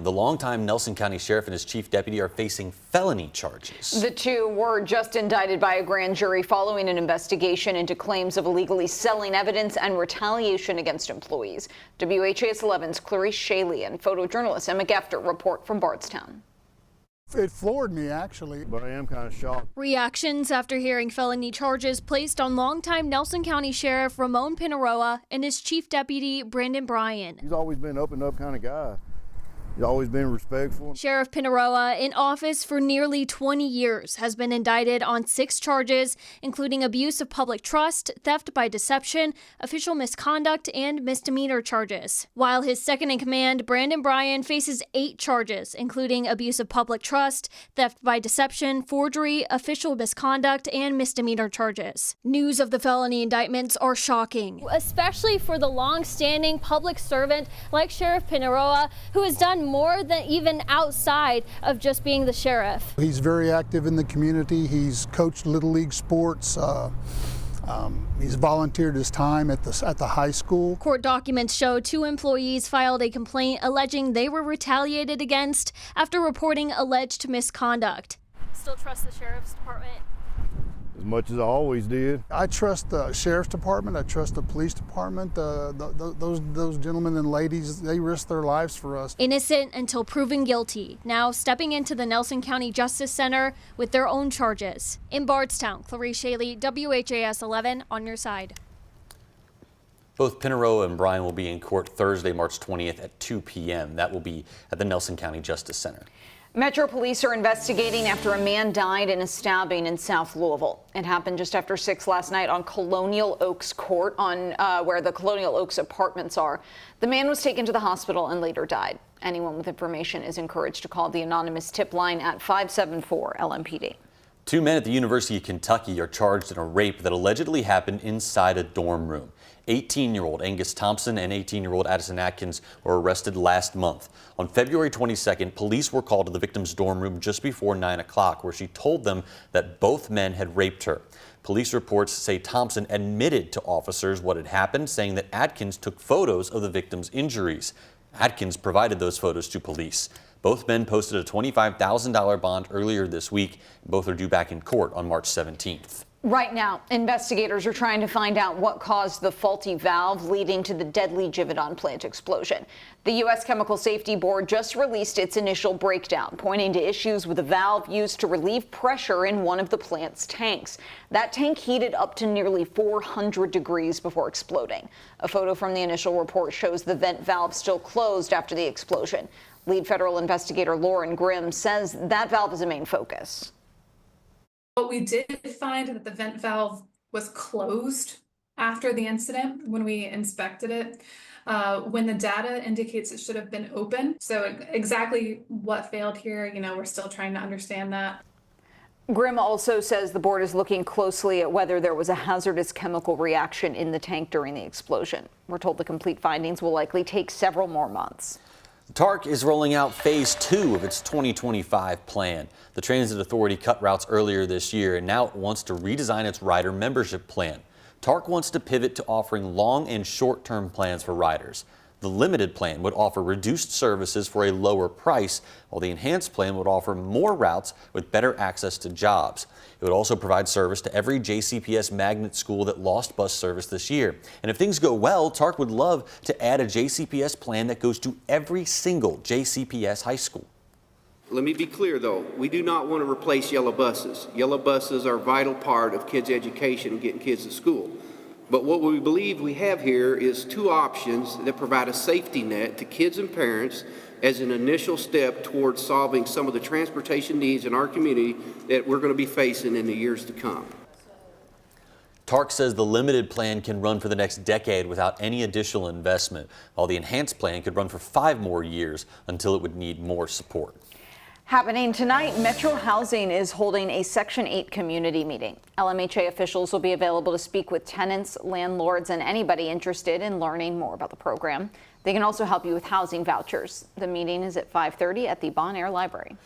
The longtime Nelson County Sheriff and his chief deputy are facing felony charges. The two were just indicted by a grand jury following an investigation into claims of illegally selling evidence and retaliation against employees. WHAS11's Clarice Shaley and photojournalist Emma Gefter report from Bardstown. It floored me, actually. But I am kind of shocked. Reactions after hearing felony charges placed on longtime Nelson County Sheriff Ramon Pinaroa and his chief deputy Brandon Bryan. He's always been an up and up kind of guy. He's always been respectful. Sheriff Pinaroa, in office for nearly 20 years, has been indicted on 6 charges, including abuse of public trust, theft by deception, official misconduct, and misdemeanor charges. While his second-in-command, Brandon Bryan, faces 8 charges, including abuse of public trust, theft by deception, forgery, official misconduct, and misdemeanor charges. News of the felony indictments are shocking, especially for the long-standing public servant like Sheriff Pinaroa, who has done more than even outside of just being the sheriff. He's very active in the community. He's coached Little League sports. He's volunteered his time at the high school. Court documents show 2 employees filed a complaint alleging they were retaliated against after reporting alleged misconduct. Still trust the sheriff's department? As much as I always did. I trust the sheriff's department. I trust the police department. Those gentlemen and ladies, they risk their lives for us. Innocent until proven guilty, now stepping into the Nelson County Justice Center with their own charges. In Bardstown, Clarice Shaley, WHAS 11, on your side. Both Pinaroa and Bryan will be in court Thursday, March 20th at 2 p.m. That will be at the Nelson County Justice Center. Metro police are investigating after a man died in a stabbing in South Louisville. It happened just after 6 last night on Colonial Oaks Court, where the Colonial Oaks apartments are. The man was taken to the hospital and later died. Anyone with information is encouraged to call the anonymous tip line at 574 LMPD. 2 men at the University of Kentucky are charged in a rape that allegedly happened inside a dorm room. 18-year-old Angus Thompson and 18-year-old Addison Atkins were arrested last month. On February 22nd, police were called to the victim's dorm room just before 9 o'clock, where she told them that both men had raped her. Police reports say Thompson admitted to officers what had happened, saying that Atkins took photos of the victim's injuries. Atkins provided those photos to police. Both men posted a $25,000 bond earlier this week. Both are due back in court on March 17th. Right now, investigators are trying to find out what caused the faulty valve leading to the deadly Givaudan plant explosion. The U.S. Chemical Safety Board just released its initial breakdown, pointing to issues with a valve used to relieve pressure in one of the plant's tanks. That tank heated up to nearly 400 degrees before exploding. A photo from the initial report shows the vent valve still closed after the explosion. Lead federal investigator Lauren Grimm says that valve is a main focus. But we did find that the vent valve was closed after the incident when we inspected it, when the data indicates it should have been open. So exactly what failed here, we're still trying to understand that. Grimm also says the board is looking closely at whether there was a hazardous chemical reaction in the tank during the explosion. We're told the complete findings will likely take several more months. TARC is rolling out phase 2 of its 2025 plan. The Transit Authority cut routes earlier this year, and now it wants to redesign its rider membership plan. TARC wants to pivot to offering long and short-term plans for riders. The limited plan would offer reduced services for a lower price, while the enhanced plan would offer more routes with better access to jobs. It would also provide service to every JCPS magnet school that lost bus service this year. And if things go well, TARC would love to add a JCPS plan that goes to every single JCPS high school. Let me be clear, though. We do not want to replace yellow buses. Yellow buses are a vital part of kids' education and getting kids to school. But what we believe we have here is 2 options that provide a safety net to kids and parents as an initial step towards solving some of the transportation needs in our community that we're going to be facing in the years to come. TARC says the limited plan can run for the next decade without any additional investment, while the enhanced plan could run for 5 more years until it would need more support. Happening tonight, Metro Housing is holding a Section 8 community meeting. LMHA officials will be available to speak with tenants, landlords, and anybody interested in learning more about the program. They can also help you with housing vouchers. The meeting is at 5:30 at the Bon Air Library.